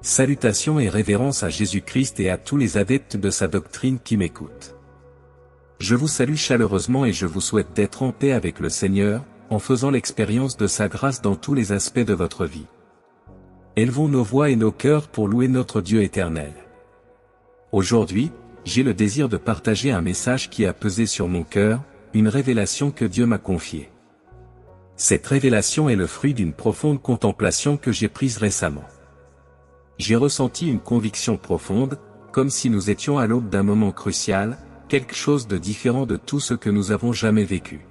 Salutations et révérences à Jésus-Christ et à tous les adeptes de sa doctrine qui m'écoutent. Je vous salue chaleureusement et je vous souhaite d'être en paix avec le Seigneur, en faisant l'expérience de sa grâce dans tous les aspects de votre vie. Élevons nos voix et nos cœurs pour louer notre Dieu éternel. Aujourd'hui, j'ai le désir de partager un message qui a pesé sur mon cœur, une révélation que Dieu m'a confiée. Cette révélation est le fruit d'une profonde contemplation que j'ai prise récemment. J'ai ressenti une conviction profonde, comme si nous étions à l'aube d'un moment crucial, quelque chose de différent de tout ce que nous avons jamais vécu.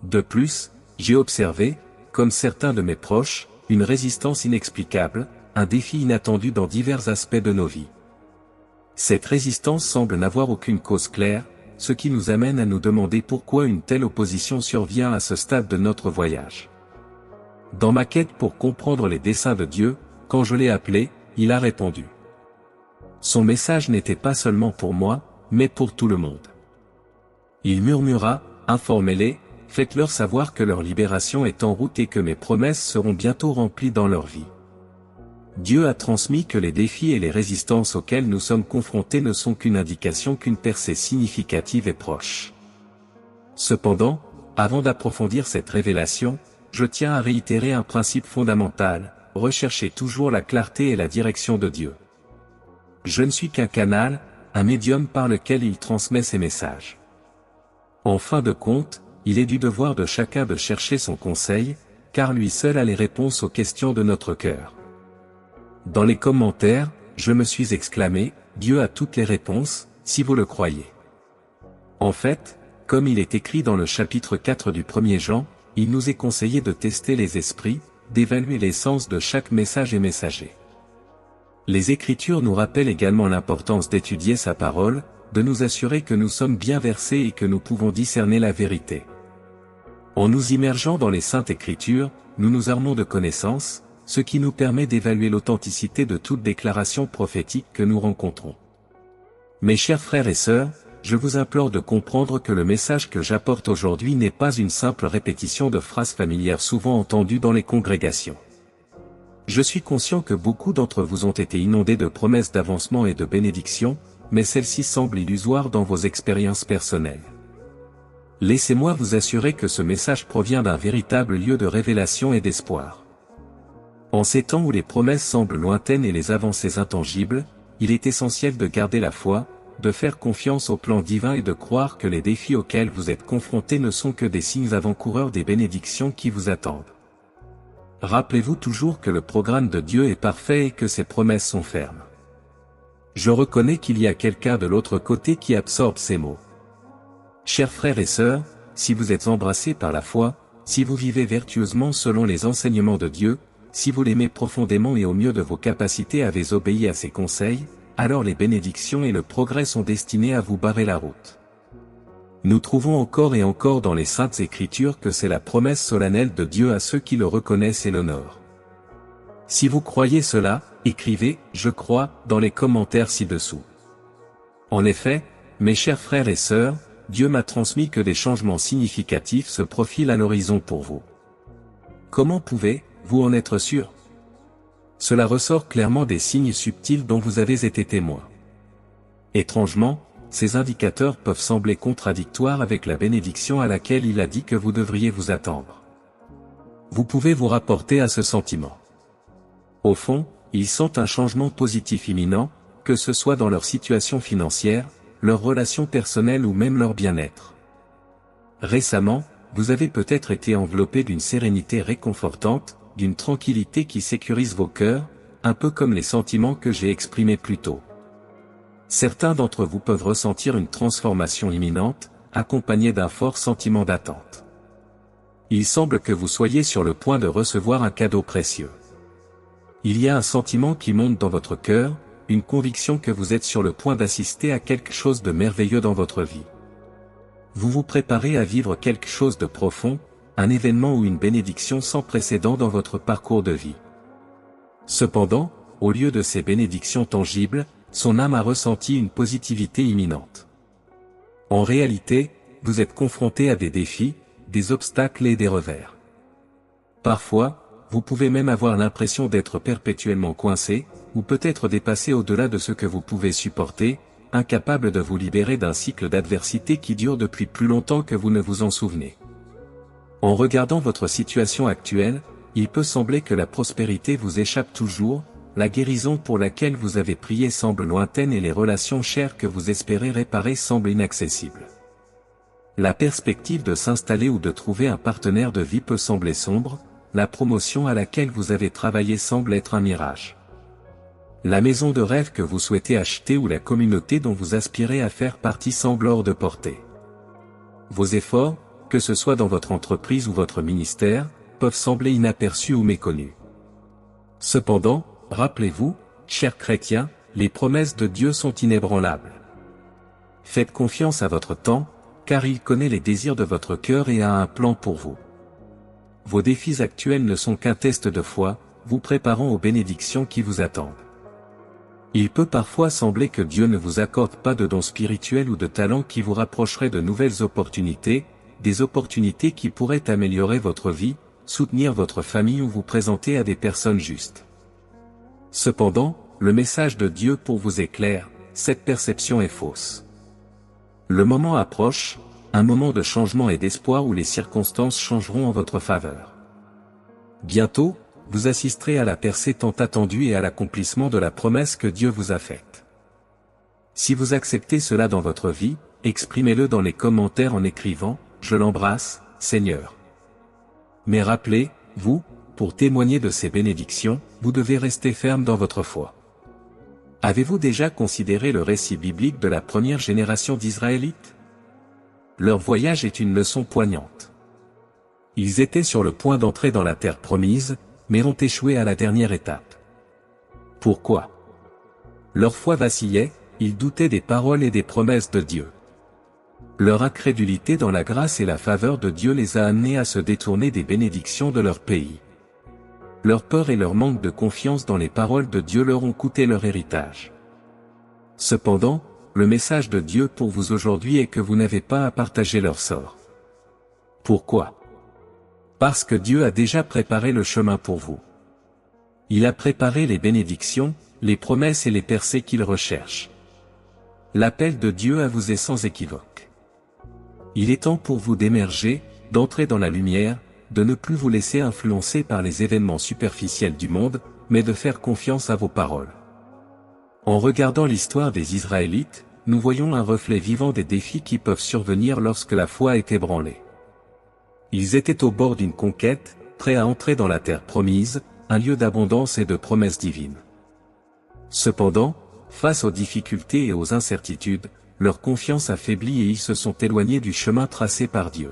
De plus, j'ai observé, comme certains de mes proches, une résistance inexplicable, un défi inattendu dans divers aspects de nos vies. Cette résistance semble n'avoir aucune cause claire, ce qui nous amène à nous demander pourquoi une telle opposition survient à ce stade de notre voyage. Dans ma quête pour comprendre les desseins de Dieu, quand je l'ai appelé, il a répondu. Son message n'était pas seulement pour moi, mais pour tout le monde. Il murmura, informez-les, faites-leur savoir que leur libération est en route et que mes promesses seront bientôt remplies dans leur vie. Dieu a transmis que les défis et les résistances auxquels nous sommes confrontés ne sont qu'une indication qu'une percée significative est proche. Cependant, avant d'approfondir cette révélation, je tiens à réitérer un principe fondamental. Recherchez toujours la clarté et la direction de Dieu. Je ne suis qu'un canal, un médium par lequel il transmet ses messages. En fin de compte, il est du devoir de chacun de chercher son conseil, car lui seul a les réponses aux questions de notre cœur. Dans les commentaires, je me suis exclamé, Dieu a toutes les réponses, si vous le croyez. En fait, comme il est écrit dans le chapitre 4 du 1er Jean, il nous est conseillé de tester les esprits, d'évaluer l'essence de chaque message et messager. Les Écritures nous rappellent également l'importance d'étudier sa parole, de nous assurer que nous sommes bien versés et que nous pouvons discerner la vérité. En nous immergeant dans les Saintes Écritures, nous nous armons de connaissances, ce qui nous permet d'évaluer l'authenticité de toute déclaration prophétique que nous rencontrons. Mes chers frères et sœurs, je vous implore de comprendre que le message que j'apporte aujourd'hui n'est pas une simple répétition de phrases familières souvent entendues dans les congrégations. Je suis conscient que beaucoup d'entre vous ont été inondés de promesses d'avancement et de bénédictions, mais celles-ci semblent illusoires dans vos expériences personnelles. Laissez-moi vous assurer que ce message provient d'un véritable lieu de révélation et d'espoir. En ces temps où les promesses semblent lointaines et les avancées intangibles, il est essentiel de garder la foi, de faire confiance au plan divin et de croire que les défis auxquels vous êtes confrontés ne sont que des signes avant-coureurs des bénédictions qui vous attendent. Rappelez-vous toujours que le programme de Dieu est parfait et que ses promesses sont fermes. Je reconnais qu'il y a quelqu'un de l'autre côté qui absorbe ces mots. Chers frères et sœurs, si vous êtes embrassés par la foi, si vous vivez vertueusement selon les enseignements de Dieu, si vous l'aimez profondément et au mieux de vos capacités avez obéi à ses conseils, alors les bénédictions et le progrès sont destinés à vous barrer la route. Nous trouvons encore et encore dans les Saintes Écritures que c'est la promesse solennelle de Dieu à ceux qui le reconnaissent et l'honorent. Si vous croyez cela, écrivez « Je crois » dans les commentaires ci-dessous. En effet, mes chers frères et sœurs, Dieu m'a transmis que des changements significatifs se profilent à l'horizon pour vous. Comment pouvez-vous en être sûr ? Cela ressort clairement des signes subtils dont vous avez été témoin. Étrangement, ces indicateurs peuvent sembler contradictoires avec la bénédiction à laquelle il a dit que vous devriez vous attendre. Vous pouvez vous rapporter à ce sentiment. Au fond, ils sentent un changement positif imminent, que ce soit dans leur situation financière, leurs relations personnelles ou même leur bien-être. Récemment, vous avez peut-être été enveloppé d'une sérénité réconfortante, d'une tranquillité qui sécurise vos cœurs, un peu comme les sentiments que j'ai exprimés plus tôt. Certains d'entre vous peuvent ressentir une transformation imminente, accompagnée d'un fort sentiment d'attente. Il semble que vous soyez sur le point de recevoir un cadeau précieux. Il y a un sentiment qui monte dans votre cœur, une conviction que vous êtes sur le point d'assister à quelque chose de merveilleux dans votre vie. Vous vous préparez à vivre quelque chose de profond, un événement ou une bénédiction sans précédent dans votre parcours de vie. Cependant, au lieu de ces bénédictions tangibles, son âme a ressenti une positivité imminente. En réalité, vous êtes confronté à des défis, des obstacles et des revers. Parfois, vous pouvez même avoir l'impression d'être perpétuellement coincé, ou peut-être dépassé au-delà de ce que vous pouvez supporter, incapable de vous libérer d'un cycle d'adversité qui dure depuis plus longtemps que vous ne vous en souvenez. En regardant votre situation actuelle, il peut sembler que la prospérité vous échappe toujours, la guérison pour laquelle vous avez prié semble lointaine et les relations chères que vous espérez réparer semblent inaccessibles. La perspective de s'installer ou de trouver un partenaire de vie peut sembler sombre, la promotion à laquelle vous avez travaillé semble être un mirage. La maison de rêve que vous souhaitez acheter ou la communauté dont vous aspirez à faire partie semble hors de portée. Vos efforts, que ce soit dans votre entreprise ou votre ministère, peuvent sembler inaperçus ou méconnus. Cependant, rappelez-vous, chers chrétiens, les promesses de Dieu sont inébranlables. Faites confiance à votre temps, car il connaît les désirs de votre cœur et a un plan pour vous. Vos défis actuels ne sont qu'un test de foi, vous préparant aux bénédictions qui vous attendent. Il peut parfois sembler que Dieu ne vous accorde pas de dons spirituels ou de talents qui vous rapprocheraient de nouvelles opportunités, des opportunités qui pourraient améliorer votre vie, soutenir votre famille ou vous présenter à des personnes justes. Cependant, le message de Dieu pour vous est clair, cette perception est fausse. Le moment approche, un moment de changement et d'espoir où les circonstances changeront en votre faveur. Bientôt, vous assisterez à la percée tant attendue et à l'accomplissement de la promesse que Dieu vous a faite. Si vous acceptez cela dans votre vie, exprimez-le dans les commentaires en écrivant « Je l'embrasse, Seigneur ». Mais rappelez-vous, pour témoigner de ces bénédictions, vous devez rester ferme dans votre foi. Avez-vous déjà considéré le récit biblique de la première génération d'Israélites? Leur voyage est une leçon poignante. Ils étaient sur le point d'entrer dans la terre promise, mais ont échoué à la dernière étape. Pourquoi? Leur foi vacillait, ils doutaient des paroles et des promesses de Dieu. Leur incrédulité dans la grâce et la faveur de Dieu les a amenés à se détourner des bénédictions de leur pays. Leur peur et leur manque de confiance dans les paroles de Dieu leur ont coûté leur héritage. Cependant, le message de Dieu pour vous aujourd'hui est que vous n'avez pas à partager leur sort. Pourquoi? Parce que Dieu a déjà préparé le chemin pour vous. Il a préparé les bénédictions, les promesses et les percées qu'il recherche. L'appel de Dieu à vous est sans équivoque. Il est temps pour vous d'émerger, d'entrer dans la lumière, de ne plus vous laisser influencer par les événements superficiels du monde, mais de faire confiance à vos paroles. En regardant l'histoire des Israélites, nous voyons un reflet vivant des défis qui peuvent survenir lorsque la foi est ébranlée. Ils étaient au bord d'une conquête, prêts à entrer dans la terre promise, un lieu d'abondance et de promesses divines. Cependant, face aux difficultés et aux incertitudes, leur confiance affaiblit et ils se sont éloignés du chemin tracé par Dieu.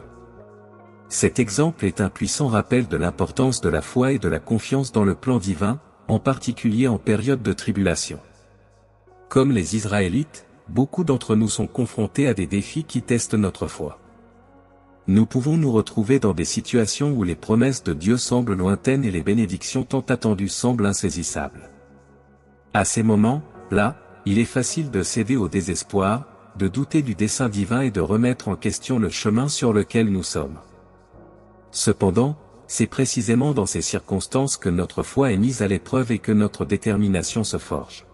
Cet exemple est un puissant rappel de l'importance de la foi et de la confiance dans le plan divin, en particulier en période de tribulation. Comme les Israélites, beaucoup d'entre nous sont confrontés à des défis qui testent notre foi. Nous pouvons nous retrouver dans des situations où les promesses de Dieu semblent lointaines et les bénédictions tant attendues semblent insaisissables. À ces moments-là, il est facile de céder au désespoir, de douter du dessein divin et de remettre en question le chemin sur lequel nous sommes. Cependant, c'est précisément dans ces circonstances que notre foi est mise à l'épreuve et que notre détermination se forge.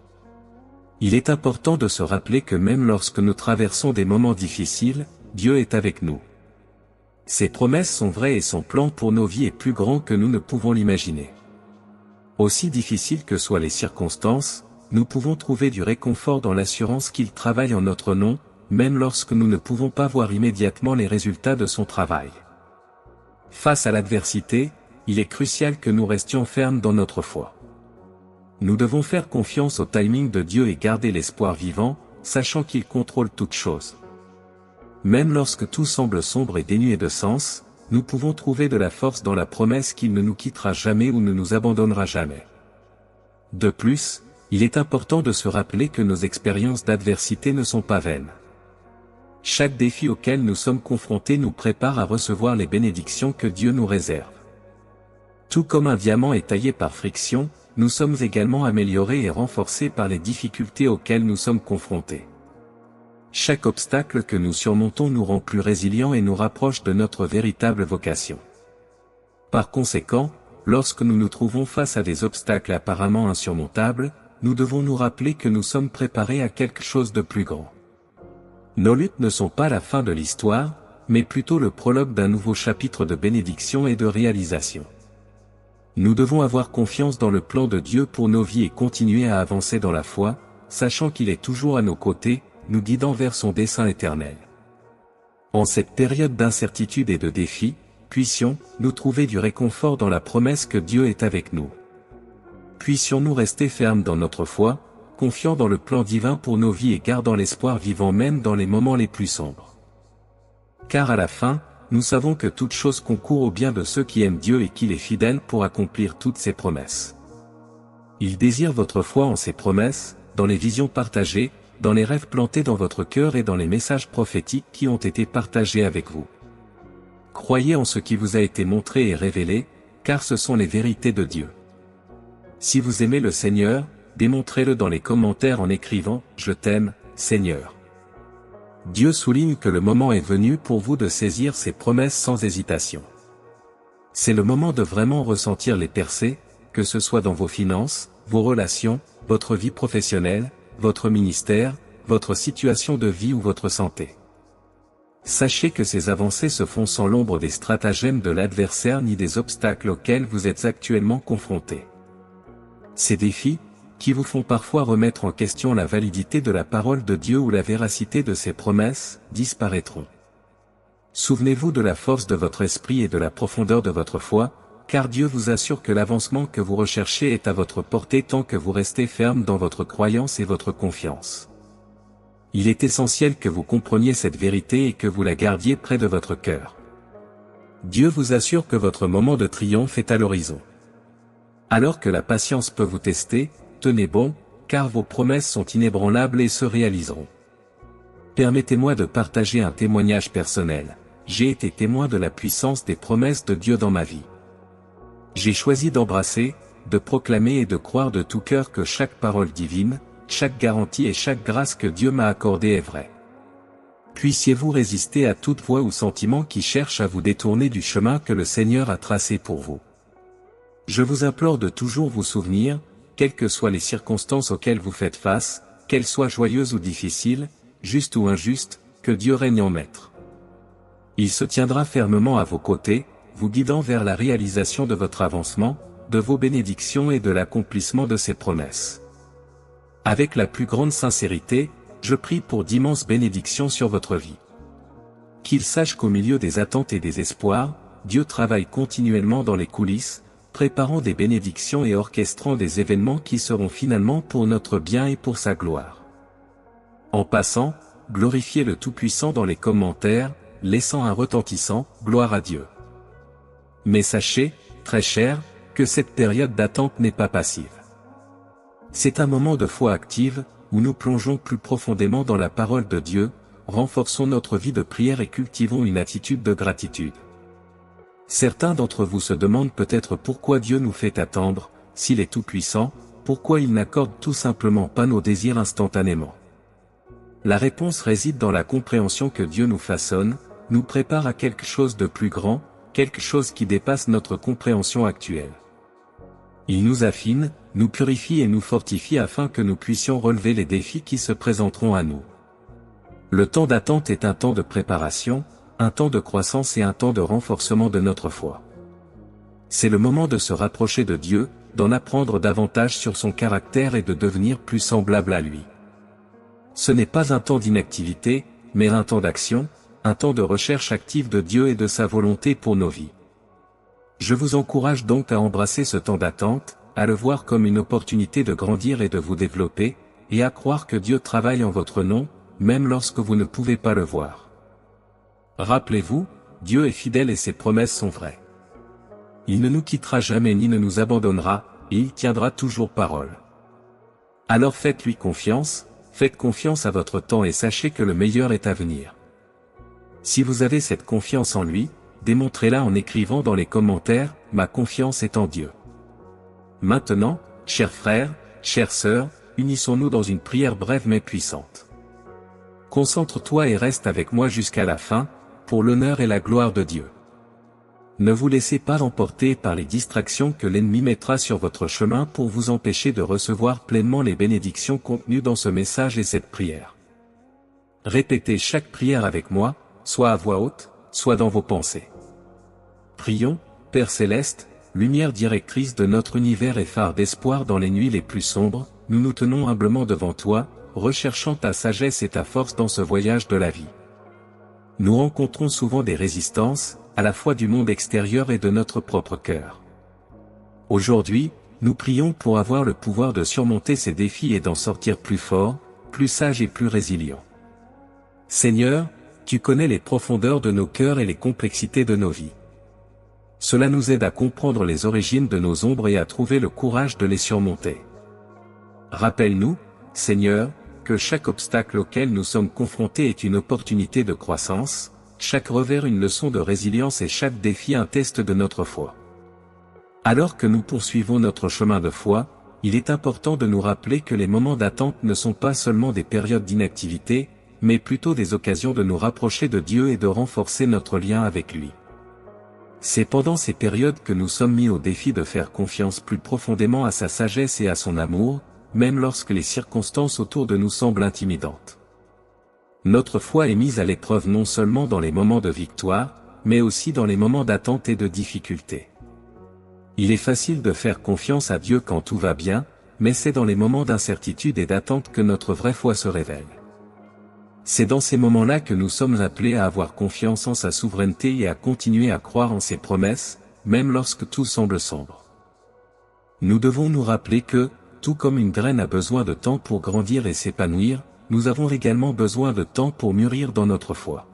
Il est important de se rappeler que même lorsque nous traversons des moments difficiles, Dieu est avec nous. Ses promesses sont vraies et son plan pour nos vies est plus grand que nous ne pouvons l'imaginer. Aussi difficiles que soient les circonstances, nous pouvons trouver du réconfort dans l'assurance qu'il travaille en notre nom, même lorsque nous ne pouvons pas voir immédiatement les résultats de son travail. Face à l'adversité, il est crucial que nous restions fermes dans notre foi. Nous devons faire confiance au timing de Dieu et garder l'espoir vivant, sachant qu'il contrôle toutes choses. Même lorsque tout semble sombre et dénué de sens, nous pouvons trouver de la force dans la promesse qu'il ne nous quittera jamais ou ne nous abandonnera jamais. De plus, il est important de se rappeler que nos expériences d'adversité ne sont pas vaines. Chaque défi auquel nous sommes confrontés nous prépare à recevoir les bénédictions que Dieu nous réserve. Tout comme un diamant est taillé par friction, nous sommes également améliorés et renforcés par les difficultés auxquelles nous sommes confrontés. Chaque obstacle que nous surmontons nous rend plus résilients et nous rapproche de notre véritable vocation. Par conséquent, lorsque nous nous trouvons face à des obstacles apparemment insurmontables, nous devons nous rappeler que nous sommes préparés à quelque chose de plus grand. Nos luttes ne sont pas la fin de l'histoire, mais plutôt le prologue d'un nouveau chapitre de bénédiction et de réalisation. Nous devons avoir confiance dans le plan de Dieu pour nos vies et continuer à avancer dans la foi, sachant qu'il est toujours à nos côtés, nous guidant vers son dessein éternel. En cette période d'incertitude et de défi, puissions-nous trouver du réconfort dans la promesse que Dieu est avec nous. Puissions-nous rester fermes dans notre foi, confiants dans le plan divin pour nos vies et gardant l'espoir vivant même dans les moments les plus sombres. Car à la fin, nous savons que toute chose concourt au bien de ceux qui aiment Dieu et qu'il est fidèle pour accomplir toutes ses promesses. Il désire votre foi en ses promesses, dans les visions partagées, dans les rêves plantés dans votre cœur et dans les messages prophétiques qui ont été partagés avec vous. Croyez en ce qui vous a été montré et révélé, car ce sont les vérités de Dieu. Si vous aimez le Seigneur, démontrez-le dans les commentaires en écrivant « Je t'aime, Seigneur ». Dieu souligne que le moment est venu pour vous de saisir ses promesses sans hésitation. C'est le moment de vraiment ressentir les percées, que ce soit dans vos finances, vos relations, votre vie professionnelle, votre ministère, votre situation de vie ou votre santé. Sachez que ces avancées se font sans l'ombre des stratagèmes de l'adversaire ni des obstacles auxquels vous êtes actuellement confrontés. Ces défis, qui vous font parfois remettre en question la validité de la parole de Dieu ou la véracité de ses promesses, disparaîtront. Souvenez-vous de la force de votre esprit et de la profondeur de votre foi, car Dieu vous assure que l'avancement que vous recherchez est à votre portée tant que vous restez ferme dans votre croyance et votre confiance. Il est essentiel que vous compreniez cette vérité et que vous la gardiez près de votre cœur. Dieu vous assure que votre moment de triomphe est à l'horizon. Alors que la patience peut vous tester, tenez bon, car vos promesses sont inébranlables et se réaliseront. Permettez-moi de partager un témoignage personnel. J'ai été témoin de la puissance des promesses de Dieu dans ma vie. J'ai choisi d'embrasser, de proclamer et de croire de tout cœur que chaque parole divine, chaque garantie et chaque grâce que Dieu m'a accordée est vraie. Puissiez-vous résister à toute voix ou sentiment qui cherche à vous détourner du chemin que le Seigneur a tracé pour vous. Je vous implore de toujours vous souvenir, quelles que soient les circonstances auxquelles vous faites face, qu'elles soient joyeuses ou difficiles, justes ou injustes, que Dieu règne en maître. Il se tiendra fermement à vos côtés, vous guidant vers la réalisation de votre avancement, de vos bénédictions et de l'accomplissement de ses promesses. Avec la plus grande sincérité, je prie pour d'immenses bénédictions sur votre vie. Qu'il sache qu'au milieu des attentes et des espoirs, Dieu travaille continuellement dans les coulisses, préparant des bénédictions et orchestrant des événements qui seront finalement pour notre bien et pour sa gloire. En passant, glorifiez le Tout-Puissant dans les commentaires, laissant un retentissant « Gloire à Dieu ». Mais sachez, très cher, que cette période d'attente n'est pas passive. C'est un moment de foi active, où nous plongeons plus profondément dans la parole de Dieu, renforçons notre vie de prière et cultivons une attitude de gratitude. Certains d'entre vous se demandent peut-être pourquoi Dieu nous fait attendre, s'il est tout-puissant, pourquoi il n'accorde tout simplement pas nos désirs instantanément. La réponse réside dans la compréhension que Dieu nous façonne, nous prépare à quelque chose de plus grand, quelque chose qui dépasse notre compréhension actuelle. Il nous affine, nous purifie et nous fortifie afin que nous puissions relever les défis qui se présenteront à nous. Le temps d'attente est un temps de préparation, un temps de croissance et un temps de renforcement de notre foi. C'est le moment de se rapprocher de Dieu, d'en apprendre davantage sur son caractère et de devenir plus semblable à lui. Ce n'est pas un temps d'inactivité, mais un temps d'action, un temps de recherche active de Dieu et de sa volonté pour nos vies. Je vous encourage donc à embrasser ce temps d'attente, à le voir comme une opportunité de grandir et de vous développer, et à croire que Dieu travaille en votre nom, même lorsque vous ne pouvez pas le voir. Rappelez-vous, Dieu est fidèle et ses promesses sont vraies. Il ne nous quittera jamais ni ne nous abandonnera, et il tiendra toujours parole. Alors faites-lui confiance, faites confiance à votre temps et sachez que le meilleur est à venir. Si vous avez cette confiance en lui, démontrez-la en écrivant dans les commentaires « Ma confiance est en Dieu ». Maintenant, chers frères, chères sœurs, unissons-nous dans une prière brève mais puissante. Concentre-toi et reste avec moi jusqu'à la fin, pour l'honneur et la gloire de Dieu. Ne vous laissez pas emporter par les distractions que l'ennemi mettra sur votre chemin pour vous empêcher de recevoir pleinement les bénédictions contenues dans ce message et cette prière. Répétez chaque prière avec moi, soit à voix haute, soit dans vos pensées. Prions, Père Céleste, lumière directrice de notre univers et phare d'espoir dans les nuits les plus sombres, nous nous tenons humblement devant toi, recherchant ta sagesse et ta force dans ce voyage de la vie. Nous rencontrons souvent des résistances, à la fois du monde extérieur et de notre propre cœur. Aujourd'hui, nous prions pour avoir le pouvoir de surmonter ces défis et d'en sortir plus fort, plus sage et plus résilient. Seigneur, tu connais les profondeurs de nos cœurs et les complexités de nos vies. Cela nous aide à comprendre les origines de nos ombres et à trouver le courage de les surmonter. Rappelle-nous, Seigneur, que chaque obstacle auquel nous sommes confrontés est une opportunité de croissance, chaque revers une leçon de résilience et chaque défi un test de notre foi. Alors que nous poursuivons notre chemin de foi, il est important de nous rappeler que les moments d'attente ne sont pas seulement des périodes d'inactivité, mais plutôt des occasions de nous rapprocher de Dieu et de renforcer notre lien avec lui. C'est pendant ces périodes que nous sommes mis au défi de faire confiance plus profondément à sa sagesse et à son amour, même lorsque les circonstances autour de nous semblent intimidantes. Notre foi est mise à l'épreuve non seulement dans les moments de victoire, mais aussi dans les moments d'attente et de difficulté. Il est facile de faire confiance à Dieu quand tout va bien, mais c'est dans les moments d'incertitude et d'attente que notre vraie foi se révèle. C'est dans ces moments-là que nous sommes appelés à avoir confiance en sa souveraineté et à continuer à croire en ses promesses, même lorsque tout semble sombre. Nous devons nous rappeler que, tout comme une graine a besoin de temps pour grandir et s'épanouir, nous avons également besoin de temps pour mûrir dans notre foi.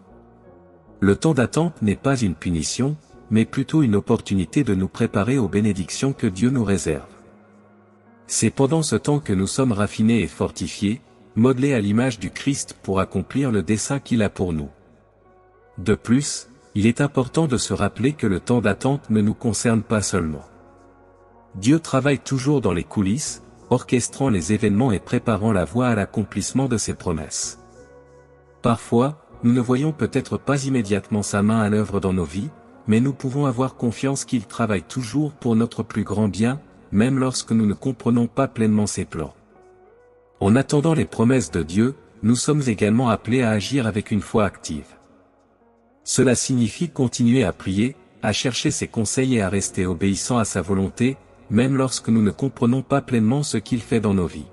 Le temps d'attente n'est pas une punition, mais plutôt une opportunité de nous préparer aux bénédictions que Dieu nous réserve. C'est pendant ce temps que nous sommes raffinés et fortifiés, modelés à l'image du Christ pour accomplir le dessein qu'il a pour nous. De plus, il est important de se rappeler que le temps d'attente ne nous concerne pas seulement. Dieu travaille toujours dans les coulisses, orchestrant les événements et préparant la voie à l'accomplissement de ses promesses. Parfois, nous ne voyons peut-être pas immédiatement sa main à l'œuvre dans nos vies, mais nous pouvons avoir confiance qu'il travaille toujours pour notre plus grand bien, même lorsque nous ne comprenons pas pleinement ses plans. En attendant les promesses de Dieu, nous sommes également appelés à agir avec une foi active. Cela signifie continuer à prier, à chercher ses conseils et à rester obéissants à sa volonté, même lorsque nous ne comprenons pas pleinement ce qu'il fait dans nos vies.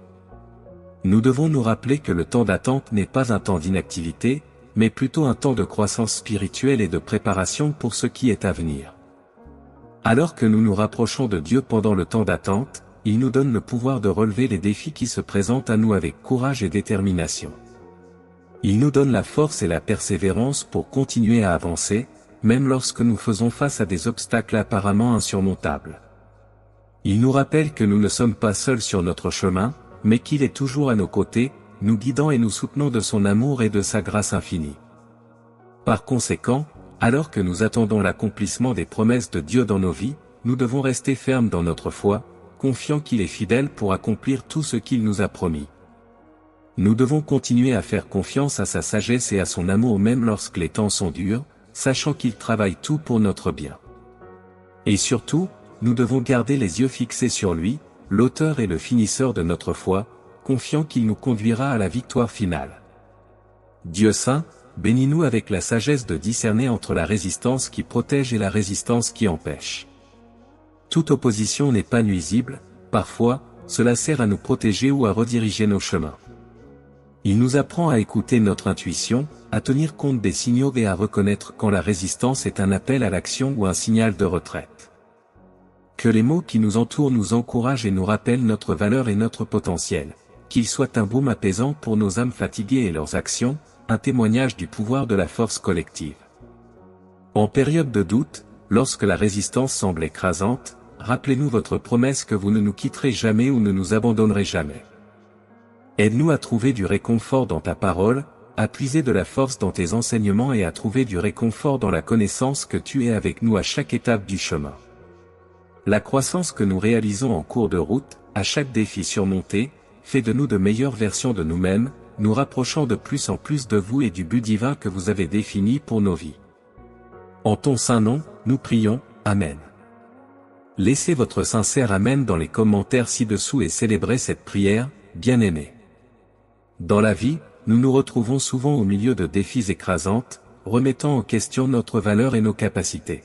Nous devons nous rappeler que le temps d'attente n'est pas un temps d'inactivité, mais plutôt un temps de croissance spirituelle et de préparation pour ce qui est à venir. Alors que nous nous rapprochons de Dieu pendant le temps d'attente, il nous donne le pouvoir de relever les défis qui se présentent à nous avec courage et détermination. Il nous donne la force et la persévérance pour continuer à avancer, même lorsque nous faisons face à des obstacles apparemment insurmontables. Il nous rappelle que nous ne sommes pas seuls sur notre chemin, mais qu'il est toujours à nos côtés, nous guidant et nous soutenant de son amour et de sa grâce infinie. Par conséquent, alors que nous attendons l'accomplissement des promesses de Dieu dans nos vies, nous devons rester fermes dans notre foi, confiants qu'il est fidèle pour accomplir tout ce qu'il nous a promis. Nous devons continuer à faire confiance à sa sagesse et à son amour même lorsque les temps sont durs, sachant qu'il travaille tout pour notre bien. Et surtout, nous devons garder les yeux fixés sur lui, l'auteur et le finisseur de notre foi, confiant qu'il nous conduira à la victoire finale. Dieu saint, bénis-nous avec la sagesse de discerner entre la résistance qui protège et la résistance qui empêche. Toute opposition n'est pas nuisible, parfois, cela sert à nous protéger ou à rediriger nos chemins. Il nous apprend à écouter notre intuition, à tenir compte des signaux et à reconnaître quand la résistance est un appel à l'action ou un signal de retraite. Que les mots qui nous entourent nous encouragent et nous rappellent notre valeur et notre potentiel, qu'ils soient un baume apaisant pour nos âmes fatiguées et leurs actions, un témoignage du pouvoir de la force collective. En période de doute, lorsque la résistance semble écrasante, rappelez-nous votre promesse que vous ne nous quitterez jamais ou ne nous abandonnerez jamais. Aide-nous à trouver du réconfort dans ta parole, à puiser de la force dans tes enseignements et à trouver du réconfort dans la connaissance que tu es avec nous à chaque étape du chemin. La croissance que nous réalisons en cours de route, à chaque défi surmonté, fait de nous de meilleures versions de nous-mêmes, nous rapprochant de plus en plus de vous et du but divin que vous avez défini pour nos vies. En ton saint nom, nous prions, Amen. Laissez votre sincère Amen dans les commentaires ci-dessous et célébrez cette prière, bien-aimés. Dans la vie, nous nous retrouvons souvent au milieu de défis écrasantes, remettant en question notre valeur et nos capacités.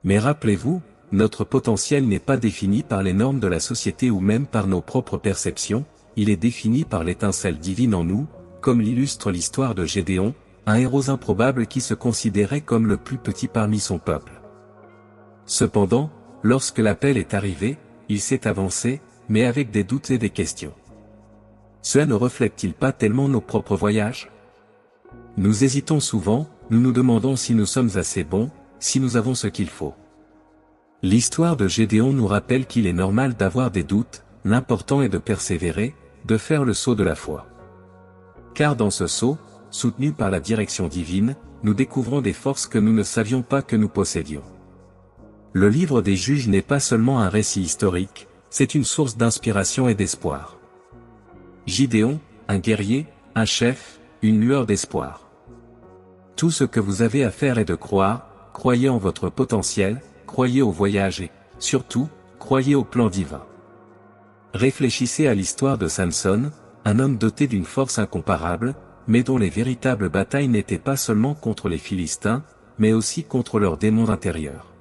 Mais rappelez-vous, notre potentiel n'est pas défini par les normes de la société ou même par nos propres perceptions, il est défini par l'étincelle divine en nous, comme l'illustre l'histoire de Gédéon, un héros improbable qui se considérait comme le plus petit parmi son peuple. Cependant, lorsque l'appel est arrivé, il s'est avancé, mais avec des doutes et des questions. Cela ne reflète-t-il pas tellement nos propres voyages? Nous hésitons souvent, nous nous demandons si nous sommes assez bons, si nous avons ce qu'il faut. L'histoire de Gédéon nous rappelle qu'il est normal d'avoir des doutes, l'important est de persévérer, de faire le saut de la foi. Car dans ce saut, soutenu par la direction divine, nous découvrons des forces que nous ne savions pas que nous possédions. Le livre des Juges n'est pas seulement un récit historique, c'est une source d'inspiration et d'espoir. Gédéon, un guerrier, un chef, une lueur d'espoir. Tout ce que vous avez à faire est de croire, croyez en votre potentiel, croyez au voyage et, surtout, croyez au plan divin. Réfléchissez à l'histoire de Samson, un homme doté d'une force incomparable, mais dont les véritables batailles n'étaient pas seulement contre les Philistins, mais aussi contre leurs démons intérieurs.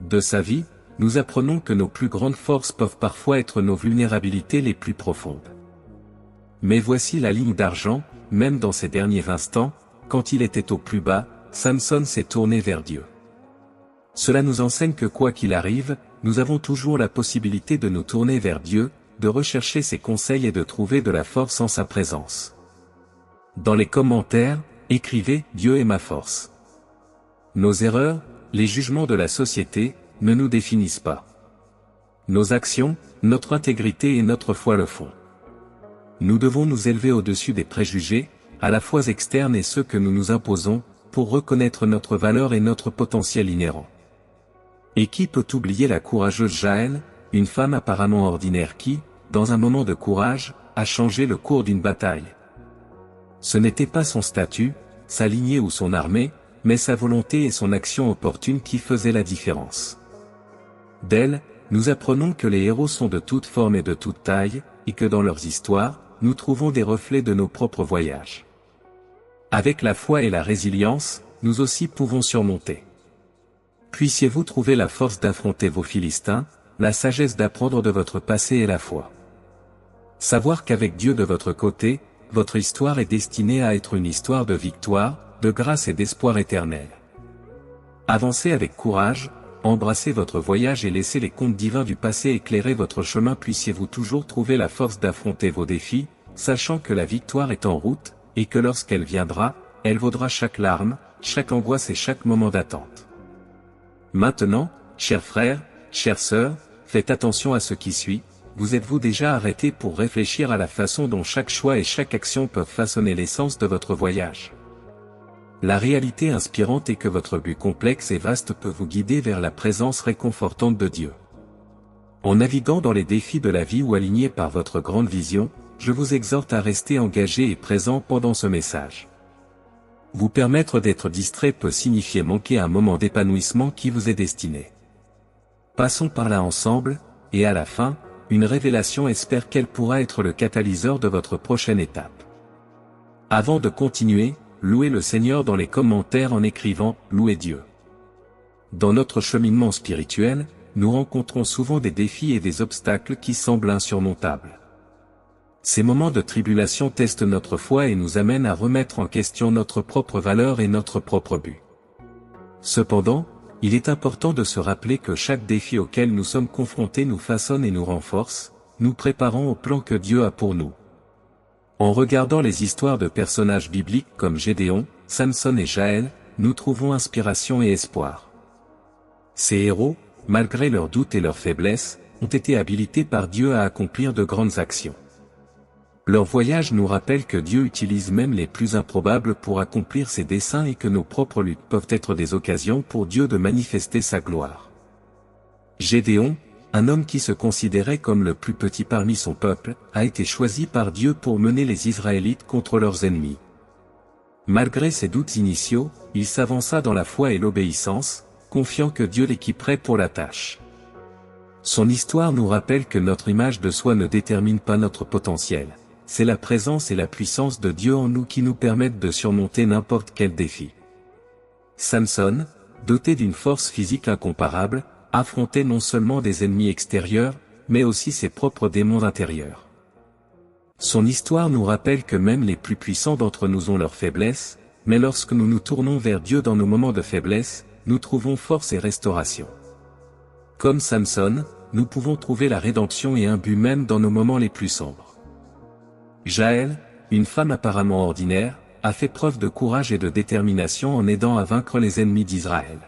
De sa vie, nous apprenons que nos plus grandes forces peuvent parfois être nos vulnérabilités les plus profondes. Mais voici la ligne d'argent, même dans ces derniers instants, quand il était au plus bas, Samson s'est tourné vers Dieu. Cela nous enseigne que quoi qu'il arrive, nous avons toujours la possibilité de nous tourner vers Dieu, de rechercher ses conseils et de trouver de la force en sa présence. Dans les commentaires, écrivez « Dieu est ma force ». Nos erreurs, les jugements de la société, ne nous définissent pas. Nos actions, notre intégrité et notre foi le font. Nous devons nous élever au-dessus des préjugés, à la fois externes et ceux que nous nous imposons, pour reconnaître notre valeur et notre potentiel inhérent. Et qui peut oublier la courageuse Jaël, une femme apparemment ordinaire qui, dans un moment de courage, a changé le cours d'une bataille. Ce n'était pas son statut, sa lignée ou son armée, mais sa volonté et son action opportune qui faisaient la différence. D'elle, nous apprenons que les héros sont de toutes formes et de toutes tailles, et que dans leurs histoires, nous trouvons des reflets de nos propres voyages. Avec la foi et la résilience, nous aussi pouvons surmonter. Puissiez-vous trouver la force d'affronter vos Philistins, la sagesse d'apprendre de votre passé et la foi. Savoir qu'avec Dieu de votre côté, votre histoire est destinée à être une histoire de victoire, de grâce et d'espoir éternel. Avancez avec courage, embrassez votre voyage et laissez les contes divins du passé éclairer votre chemin. Puissiez-vous toujours trouver la force d'affronter vos défis, sachant que la victoire est en route, et que lorsqu'elle viendra, elle vaudra chaque larme, chaque angoisse et chaque moment d'attente. Maintenant, chers frères, chères sœurs, faites attention à ce qui suit. Vous êtes-vous déjà arrêté pour réfléchir à la façon dont chaque choix et chaque action peuvent façonner l'essence de votre voyage? La réalité inspirante est que votre but complexe et vaste peut vous guider vers la présence réconfortante de Dieu. En naviguant dans les défis de la vie ou aligné par votre grande vision, je vous exhorte à rester engagé et présent pendant ce message. Vous permettre d'être distrait peut signifier manquer un moment d'épanouissement qui vous est destiné. Passons par là ensemble, et à la fin, une révélation espère qu'elle pourra être le catalyseur de votre prochaine étape. Avant de continuer, louez le Seigneur dans les commentaires en écrivant « Louez Dieu ». Dans notre cheminement spirituel, nous rencontrons souvent des défis et des obstacles qui semblent insurmontables. Ces moments de tribulation testent notre foi et nous amènent à remettre en question notre propre valeur et notre propre but. Cependant, il est important de se rappeler que chaque défi auquel nous sommes confrontés nous façonne et nous renforce, nous préparant au plan que Dieu a pour nous. En regardant les histoires de personnages bibliques comme Gédéon, Samson et Jaël, nous trouvons inspiration et espoir. Ces héros, malgré leurs doutes et leurs faiblesses, ont été habilités par Dieu à accomplir de grandes actions. Leur voyage nous rappelle que Dieu utilise même les plus improbables pour accomplir ses desseins et que nos propres luttes peuvent être des occasions pour Dieu de manifester sa gloire. Gédéon, un homme qui se considérait comme le plus petit parmi son peuple, a été choisi par Dieu pour mener les Israélites contre leurs ennemis. Malgré ses doutes initiaux, il s'avança dans la foi et l'obéissance, confiant que Dieu l'équiperait pour la tâche. Son histoire nous rappelle que notre image de soi ne détermine pas notre potentiel. C'est la présence et la puissance de Dieu en nous qui nous permettent de surmonter n'importe quel défi. Samson, doté d'une force physique incomparable, affrontait non seulement des ennemis extérieurs, mais aussi ses propres démons intérieurs. Son histoire nous rappelle que même les plus puissants d'entre nous ont leurs faiblesses, mais lorsque nous nous tournons vers Dieu dans nos moments de faiblesse, nous trouvons force et restauration. Comme Samson, nous pouvons trouver la rédemption et un but même dans nos moments les plus sombres. Jaël, une femme apparemment ordinaire, a fait preuve de courage et de détermination en aidant à vaincre les ennemis d'Israël.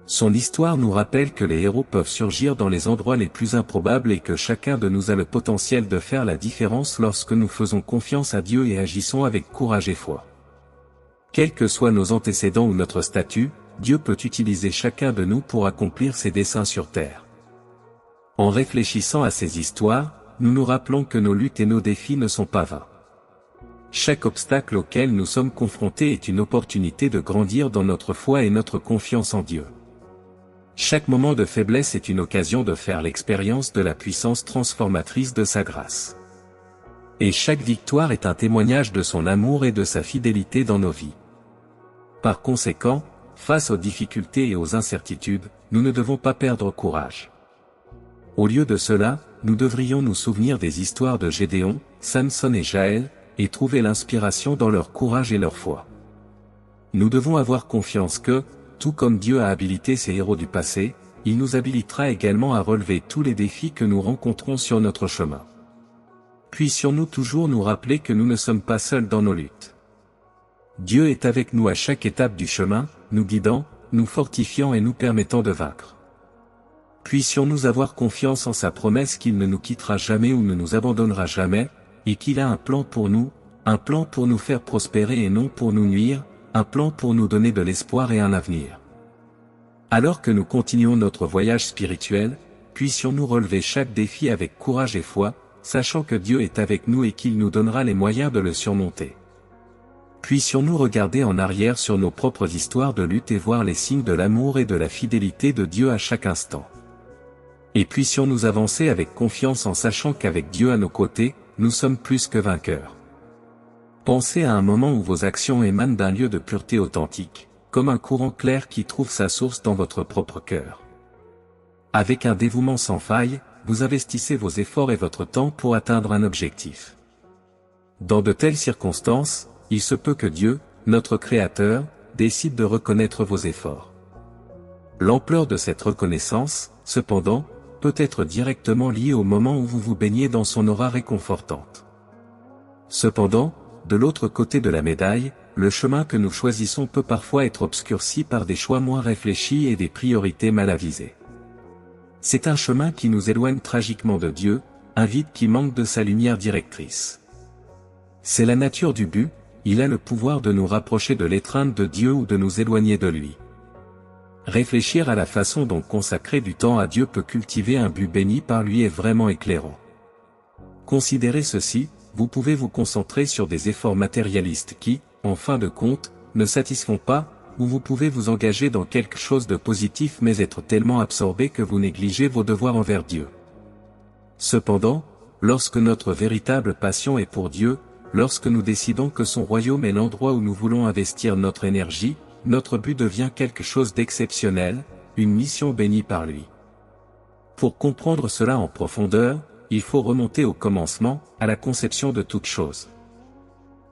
Son histoire nous rappelle que les héros peuvent surgir dans les endroits les plus improbables et que chacun de nous a le potentiel de faire la différence lorsque nous faisons confiance à Dieu et agissons avec courage et foi. Quels que soient nos antécédents ou notre statut, Dieu peut utiliser chacun de nous pour accomplir ses desseins sur terre. En réfléchissant à ces histoires, nous nous rappelons que nos luttes et nos défis ne sont pas vains. Chaque obstacle auquel nous sommes confrontés est une opportunité de grandir dans notre foi et notre confiance en Dieu. Chaque moment de faiblesse est une occasion de faire l'expérience de la puissance transformatrice de sa grâce. Et chaque victoire est un témoignage de son amour et de sa fidélité dans nos vies. Par conséquent, face aux difficultés et aux incertitudes, nous ne devons pas perdre courage. Au lieu de cela, nous devrions nous souvenir des histoires de Gédéon, Samson et Jaël, et trouver l'inspiration dans leur courage et leur foi. Nous devons avoir confiance que, tout comme Dieu a habilité ces héros du passé, il nous habilitera également à relever tous les défis que nous rencontrons sur notre chemin. Puissions-nous toujours nous rappeler que nous ne sommes pas seuls dans nos luttes. Dieu est avec nous à chaque étape du chemin, nous guidant, nous fortifiant et nous permettant de vaincre. Puissions-nous avoir confiance en sa promesse qu'il ne nous quittera jamais ou ne nous abandonnera jamais, et qu'il a un plan pour nous faire prospérer et non pour nous nuire, un plan pour nous donner de l'espoir et un avenir. Alors que nous continuons notre voyage spirituel, puissions-nous relever chaque défi avec courage et foi, sachant que Dieu est avec nous et qu'il nous donnera les moyens de le surmonter. Puissions-nous regarder en arrière sur nos propres histoires de lutte et voir les signes de l'amour et de la fidélité de Dieu à chaque instant. Et puissions-nous avancer avec confiance en sachant qu'avec Dieu à nos côtés, nous sommes plus que vainqueurs. Pensez à un moment où vos actions émanent d'un lieu de pureté authentique, comme un courant clair qui trouve sa source dans votre propre cœur. Avec un dévouement sans faille, vous investissez vos efforts et votre temps pour atteindre un objectif. Dans de telles circonstances, il se peut que Dieu, notre Créateur, décide de reconnaître vos efforts. L'ampleur de cette reconnaissance, cependant, peut être directement liée au moment où vous vous baignez dans son aura réconfortante. Cependant, de l'autre côté de la médaille, le chemin que nous choisissons peut parfois être obscurci par des choix moins réfléchis et des priorités mal avisées. C'est un chemin qui nous éloigne tragiquement de Dieu, un vide qui manque de sa lumière directrice. C'est la nature du but, il a le pouvoir de nous rapprocher de l'étreinte de Dieu ou de nous éloigner de lui. Réfléchir à la façon dont consacrer du temps à Dieu peut cultiver un but béni par lui est vraiment éclairant. Considérez ceci, vous pouvez vous concentrer sur des efforts matérialistes qui, en fin de compte, ne satisfont pas, ou vous pouvez vous engager dans quelque chose de positif mais être tellement absorbé que vous négligez vos devoirs envers Dieu. Cependant, lorsque notre véritable passion est pour Dieu, lorsque nous décidons que son royaume est l'endroit où nous voulons investir notre énergie, notre but devient quelque chose d'exceptionnel, une mission bénie par lui. Pour comprendre cela en profondeur, il faut remonter au commencement, à la conception de toute chose.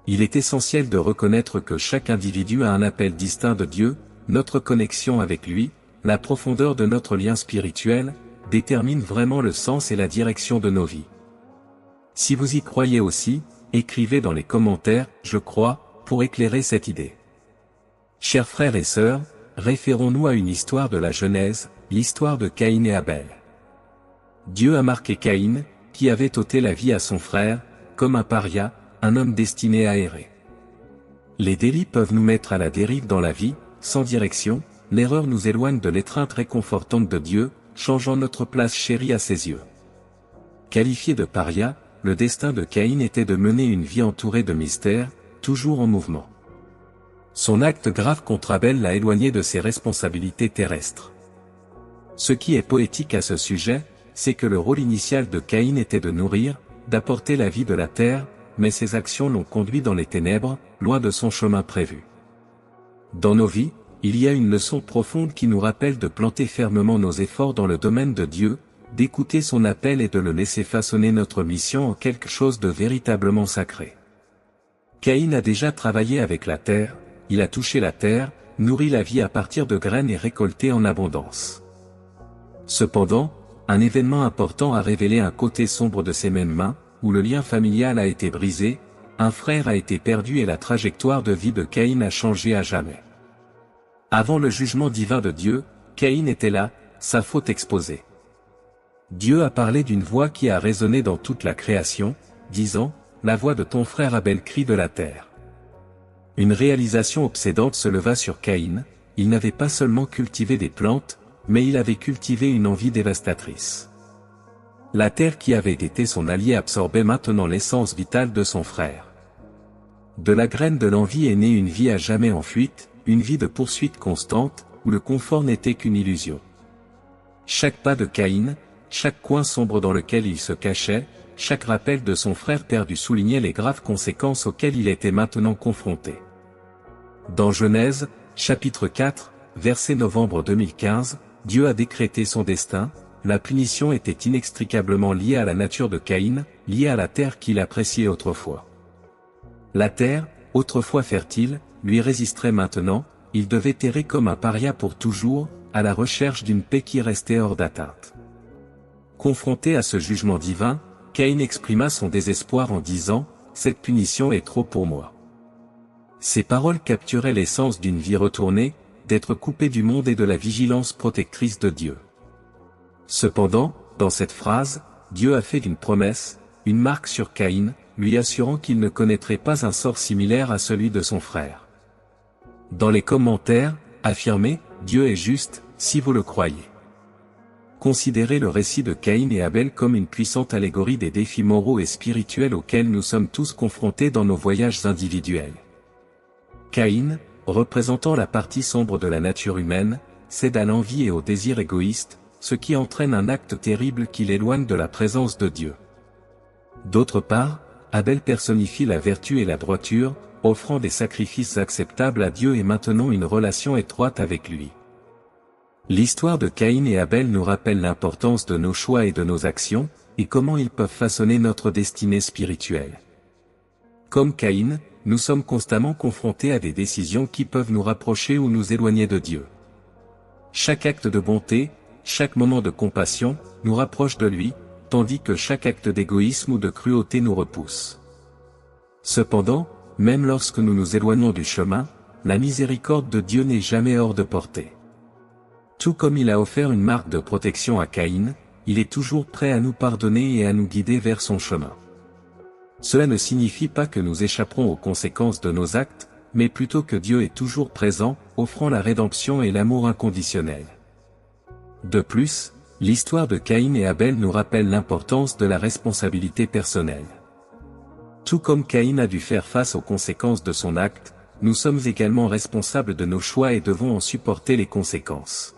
Il est essentiel de reconnaître que chaque individu a un appel distinct de Dieu, notre connexion avec lui, la profondeur de notre lien spirituel, détermine vraiment le sens et la direction de nos vies. Si vous y croyez aussi, écrivez dans les commentaires « Je crois » pour éclairer cette idée. Chers frères et sœurs, référons-nous à une histoire de la Genèse, l'histoire de Caïn et Abel. Dieu a marqué Caïn, qui avait ôté la vie à son frère, comme un paria, un homme destiné à errer. Les délits peuvent nous mettre à la dérive dans la vie, sans direction, l'erreur nous éloigne de l'étreinte réconfortante de Dieu, changeant notre place chérie à ses yeux. Qualifié de paria, le destin de Caïn était de mener une vie entourée de mystères, toujours en mouvement. Son acte grave contre Abel l'a éloigné de ses responsabilités terrestres. Ce qui est poétique à ce sujet, c'est que le rôle initial de Caïn était de nourrir, d'apporter la vie de la terre, mais ses actions l'ont conduit dans les ténèbres, loin de son chemin prévu. Dans nos vies, il y a une leçon profonde qui nous rappelle de planter fermement nos efforts dans le domaine de Dieu, d'écouter son appel et de le laisser façonner notre mission en quelque chose de véritablement sacré. Caïn a déjà travaillé avec la terre, il a touché la terre, nourri la vie à partir de graines et récolté en abondance. Cependant, un événement important a révélé un côté sombre de ses mêmes mains, où le lien familial a été brisé, un frère a été perdu et la trajectoire de vie de Caïn a changé à jamais. Avant le jugement divin de Dieu, Caïn était là, sa faute exposée. Dieu a parlé d'une voix qui a résonné dans toute la création, disant, « La voix de ton frère Abel crie de la terre. » Une réalisation obsédante se leva sur Caïn, il n'avait pas seulement cultivé des plantes, mais il avait cultivé une envie dévastatrice. La terre qui avait été son allié absorbait maintenant l'essence vitale de son frère. De la graine de l'envie est née une vie à jamais en fuite, une vie de poursuite constante, où le confort n'était qu'une illusion. Chaque pas de Caïn, chaque coin sombre dans lequel il se cachait, chaque rappel de son frère perdu soulignait les graves conséquences auxquelles il était maintenant confronté. Dans Genèse, chapitre 4, verset novembre 2015, Dieu a décrété son destin, la punition était inextricablement liée à la nature de Caïn, liée à la terre qu'il appréciait autrefois. La terre, autrefois fertile, lui résisterait maintenant, il devait errer comme un paria pour toujours, à la recherche d'une paix qui restait hors d'atteinte. Confronté à ce jugement divin, Caïn exprima son désespoir en disant « Cette punition est trop pour moi ». Ces paroles capturaient l'essence d'une vie retournée, d'être coupé du monde et de la vigilance protectrice de Dieu. Cependant, dans cette phrase, Dieu a fait une promesse, une marque sur Caïn, lui assurant qu'il ne connaîtrait pas un sort similaire à celui de son frère. Dans les commentaires, affirmé, Dieu est juste, si vous le croyez. Considérez le récit de Caïn et Abel comme une puissante allégorie des défis moraux et spirituels auxquels nous sommes tous confrontés dans nos voyages individuels. Caïn, représentant la partie sombre de la nature humaine, cède à l'envie et au désir égoïste, ce qui entraîne un acte terrible qui l'éloigne de la présence de Dieu. D'autre part, Abel personnifie la vertu et la droiture, offrant des sacrifices acceptables à Dieu et maintenant une relation étroite avec lui. L'histoire de Caïn et Abel nous rappelle l'importance de nos choix et de nos actions, et comment ils peuvent façonner notre destinée spirituelle. Comme Caïn, nous sommes constamment confrontés à des décisions qui peuvent nous rapprocher ou nous éloigner de Dieu. Chaque acte de bonté, chaque moment de compassion, nous rapproche de lui, tandis que chaque acte d'égoïsme ou de cruauté nous repousse. Cependant, même lorsque nous nous éloignons du chemin, la miséricorde de Dieu n'est jamais hors de portée. Tout comme il a offert une marque de protection à Caïn, il est toujours prêt à nous pardonner et à nous guider vers son chemin. Cela ne signifie pas que nous échapperons aux conséquences de nos actes, mais plutôt que Dieu est toujours présent, offrant la rédemption et l'amour inconditionnel. De plus, l'histoire de Caïn et Abel nous rappelle l'importance de la responsabilité personnelle. Tout comme Caïn a dû faire face aux conséquences de son acte, nous sommes également responsables de nos choix et devons en supporter les conséquences.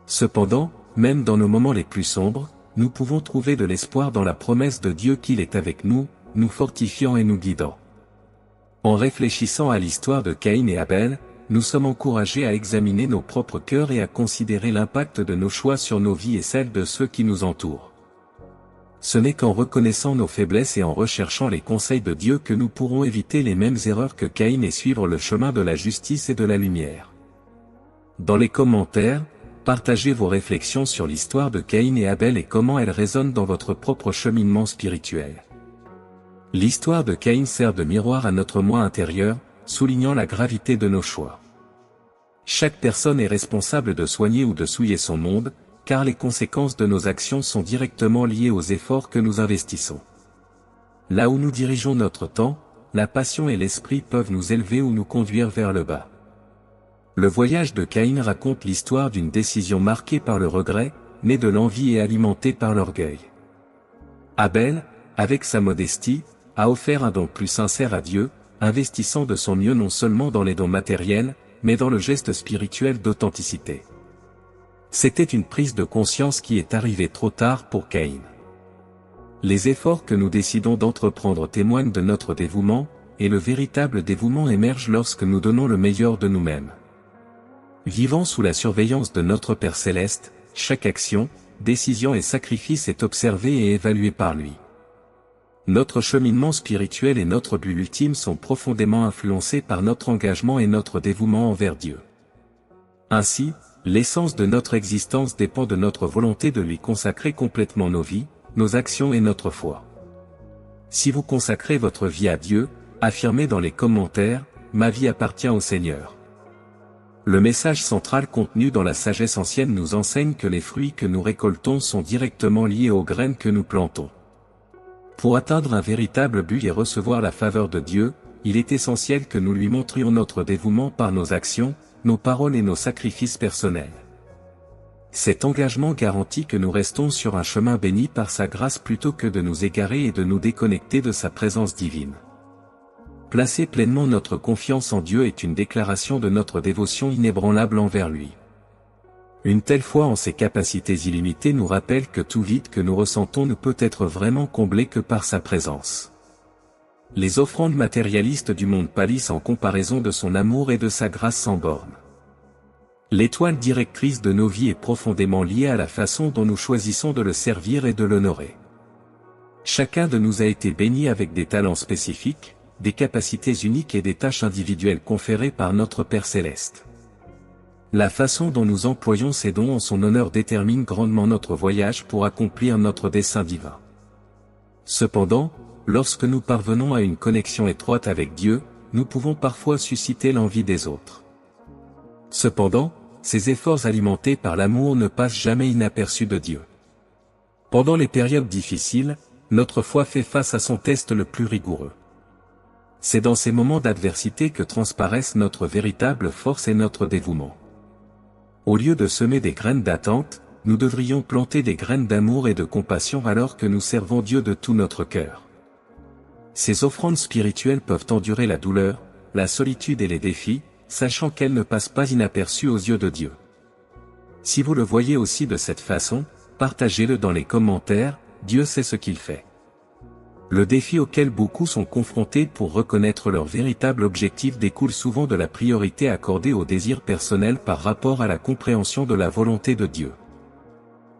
Cependant, même dans nos moments les plus sombres, nous pouvons trouver de l'espoir dans la promesse de Dieu qu'il est avec nous, nous fortifiant et nous guidant. En réfléchissant à l'histoire de Caïn et Abel, nous sommes encouragés à examiner nos propres cœurs et à considérer l'impact de nos choix sur nos vies et celles de ceux qui nous entourent. Ce n'est qu'en reconnaissant nos faiblesses et en recherchant les conseils de Dieu que nous pourrons éviter les mêmes erreurs que Caïn et suivre le chemin de la justice et de la lumière. Dans les commentaires, partagez vos réflexions sur l'histoire de Caïn et Abel et comment elle résonne dans votre propre cheminement spirituel. L'histoire de Caïn sert de miroir à notre moi intérieur, soulignant la gravité de nos choix. Chaque personne est responsable de soigner ou de souiller son monde, car les conséquences de nos actions sont directement liées aux efforts que nous investissons. Là où nous dirigeons notre temps, la passion et l'esprit peuvent nous élever ou nous conduire vers le bas. Le voyage de Caïn raconte l'histoire d'une décision marquée par le regret, née de l'envie et alimentée par l'orgueil. Abel, avec sa modestie, a offert un don plus sincère à Dieu, investissant de son mieux non seulement dans les dons matériels, mais dans le geste spirituel d'authenticité. C'était une prise de conscience qui est arrivée trop tard pour Caïn. Les efforts que nous décidons d'entreprendre témoignent de notre dévouement, et le véritable dévouement émerge lorsque nous donnons le meilleur de nous-mêmes. Vivant sous la surveillance de notre Père Céleste, chaque action, décision et sacrifice est observé et évalué par lui. Notre cheminement spirituel et notre but ultime sont profondément influencés par notre engagement et notre dévouement envers Dieu. Ainsi, l'essence de notre existence dépend de notre volonté de lui consacrer complètement nos vies, nos actions et notre foi. Si vous consacrez votre vie à Dieu, affirmez dans les commentaires « Ma vie appartient au Seigneur ». Le message central contenu dans la sagesse ancienne nous enseigne que les fruits que nous récoltons sont directement liés aux graines que nous plantons. Pour atteindre un véritable but et recevoir la faveur de Dieu, il est essentiel que nous lui montrions notre dévouement par nos actions, nos paroles et nos sacrifices personnels. Cet engagement garantit que nous restons sur un chemin béni par sa grâce plutôt que de nous égarer et de nous déconnecter de sa présence divine. Placer pleinement notre confiance en Dieu est une déclaration de notre dévotion inébranlable envers lui. Une telle foi en ses capacités illimitées nous rappelle que tout vide que nous ressentons ne peut être vraiment comblé que par sa présence. Les offrandes matérialistes du monde pâlissent en comparaison de son amour et de sa grâce sans borne. L'étoile directrice de nos vies est profondément liée à la façon dont nous choisissons de le servir et de l'honorer. Chacun de nous a été béni avec des talents spécifiques, des capacités uniques et des tâches individuelles conférées par notre Père Céleste. La façon dont nous employons ces dons en son honneur détermine grandement notre voyage pour accomplir notre dessein divin. Cependant, lorsque nous parvenons à une connexion étroite avec Dieu, nous pouvons parfois susciter l'envie des autres. Cependant, ces efforts alimentés par l'amour ne passent jamais inaperçus de Dieu. Pendant les périodes difficiles, notre foi fait face à son test le plus rigoureux. C'est dans ces moments d'adversité que transparaissent notre véritable force et notre dévouement. Au lieu de semer des graines d'attente, nous devrions planter des graines d'amour et de compassion alors que nous servons Dieu de tout notre cœur. Ces offrandes spirituelles peuvent endurer la douleur, la solitude et les défis, sachant qu'elles ne passent pas inaperçues aux yeux de Dieu. Si vous le voyez aussi de cette façon, partagez-le dans les commentaires, Dieu sait ce qu'il fait. Le défi auquel beaucoup sont confrontés pour reconnaître leur véritable objectif découle souvent de la priorité accordée au désir personnel par rapport à la compréhension de la volonté de Dieu.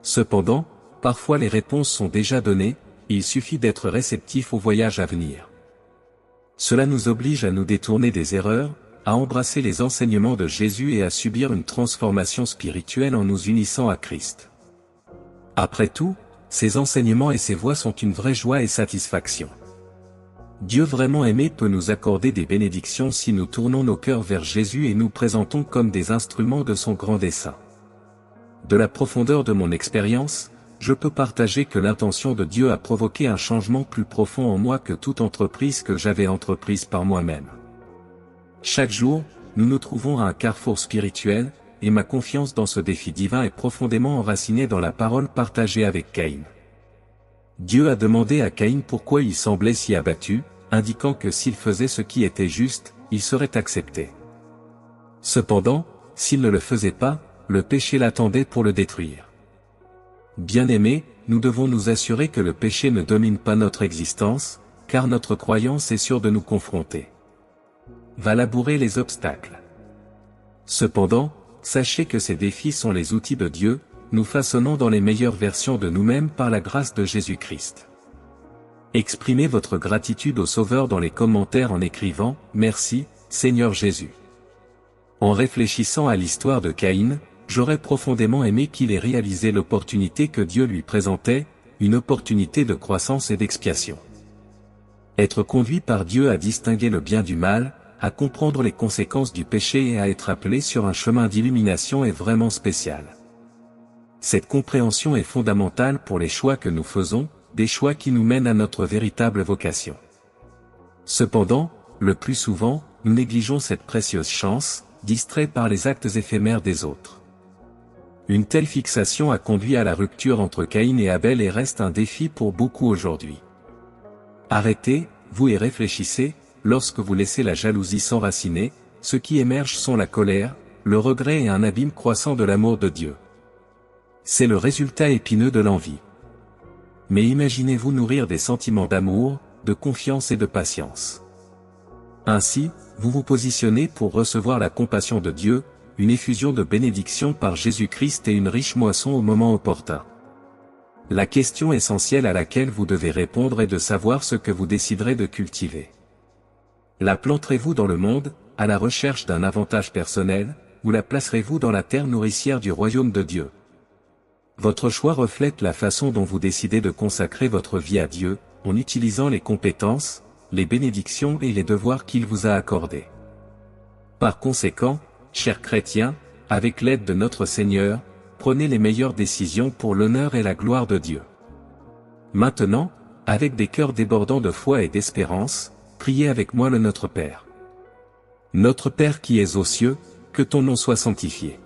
Cependant, parfois les réponses sont déjà données, il suffit d'être réceptif au voyage à venir. Cela nous oblige à nous détourner des erreurs, à embrasser les enseignements de Jésus et à subir une transformation spirituelle en nous unissant à Christ. Après tout, ces enseignements et ces voies sont une vraie joie et satisfaction. Dieu vraiment aimé peut nous accorder des bénédictions si nous tournons nos cœurs vers Jésus et nous présentons comme des instruments de son grand dessein. De la profondeur de mon expérience, je peux partager que l'intention de Dieu a provoqué un changement plus profond en moi que toute entreprise que j'avais entreprise par moi-même. Chaque jour, nous nous trouvons à un carrefour spirituel, et ma confiance dans ce défi divin est profondément enracinée dans la parole partagée avec Caïn. Dieu a demandé à Caïn pourquoi il semblait si abattu, indiquant que s'il faisait ce qui était juste, il serait accepté. Cependant, s'il ne le faisait pas, le péché l'attendait pour le détruire. Bien-aimés, nous devons nous assurer que le péché ne domine pas notre existence, car notre croyance est sûre de nous confronter. Va labourer les obstacles. Cependant, sachez que ces défis sont les outils de Dieu, nous façonnant dans les meilleures versions de nous-mêmes par la grâce de Jésus-Christ. Exprimez votre gratitude au Sauveur dans les commentaires en écrivant « Merci, Seigneur Jésus ». En réfléchissant à l'histoire de Caïn, j'aurais profondément aimé qu'il ait réalisé l'opportunité que Dieu lui présentait, une opportunité de croissance et d'expiation. Être conduit par Dieu à distinguer le bien du mal, à comprendre les conséquences du péché et à être appelé sur un chemin d'illumination est vraiment spécial. Cette compréhension est fondamentale pour les choix que nous faisons, des choix qui nous mènent à notre véritable vocation. Cependant, le plus souvent, nous négligeons cette précieuse chance, distraits par les actes éphémères des autres. Une telle fixation a conduit à la rupture entre Caïn et Abel et reste un défi pour beaucoup aujourd'hui. Arrêtez, vous et réfléchissez, lorsque vous laissez la jalousie s'enraciner, ce qui émerge sont la colère, le regret et un abîme croissant de l'amour de Dieu. C'est le résultat épineux de l'envie. Mais imaginez-vous nourrir des sentiments d'amour, de confiance et de patience. Ainsi, vous vous positionnez pour recevoir la compassion de Dieu, une effusion de bénédiction par Jésus-Christ et une riche moisson au moment opportun. La question essentielle à laquelle vous devez répondre est de savoir ce que vous déciderez de cultiver. La planterez-vous dans le monde, à la recherche d'un avantage personnel, ou la placerez-vous dans la terre nourricière du royaume de Dieu? Votre choix reflète la façon dont vous décidez de consacrer votre vie à Dieu, en utilisant les compétences, les bénédictions et les devoirs qu'il vous a accordés. Par conséquent, chers chrétiens, avec l'aide de notre Seigneur, prenez les meilleures décisions pour l'honneur et la gloire de Dieu. Maintenant, avec des cœurs débordants de foi et d'espérance, priez avec moi le Notre Père. Notre Père qui es aux cieux, que ton nom soit sanctifié.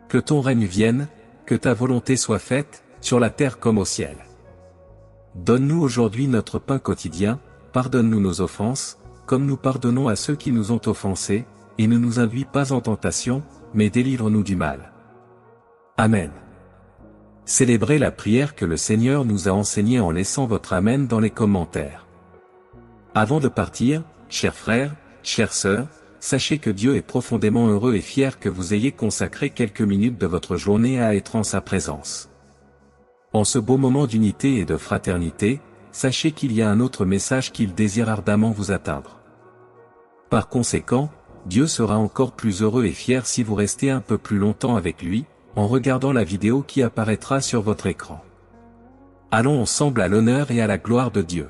Que ton règne vienne, que ta volonté soit faite, sur la terre comme au ciel. Donne-nous aujourd'hui notre pain quotidien, pardonne-nous nos offenses, comme nous pardonnons à ceux qui nous ont offensés, et ne nous induis pas en tentation, mais délivre-nous du mal. Amen. Célébrez la prière que le Seigneur nous a enseignée en laissant votre Amen dans les commentaires. Avant de partir, chers frères, chères sœurs, sachez que Dieu est profondément heureux et fier que vous ayez consacré quelques minutes de votre journée à être en sa présence. En ce beau moment d'unité et de fraternité, sachez qu'il y a un autre message qu'il désire ardemment vous atteindre. Par conséquent, Dieu sera encore plus heureux et fier si vous restez un peu plus longtemps avec lui, en regardant la vidéo qui apparaîtra sur votre écran. Allons ensemble à l'honneur et à la gloire de Dieu.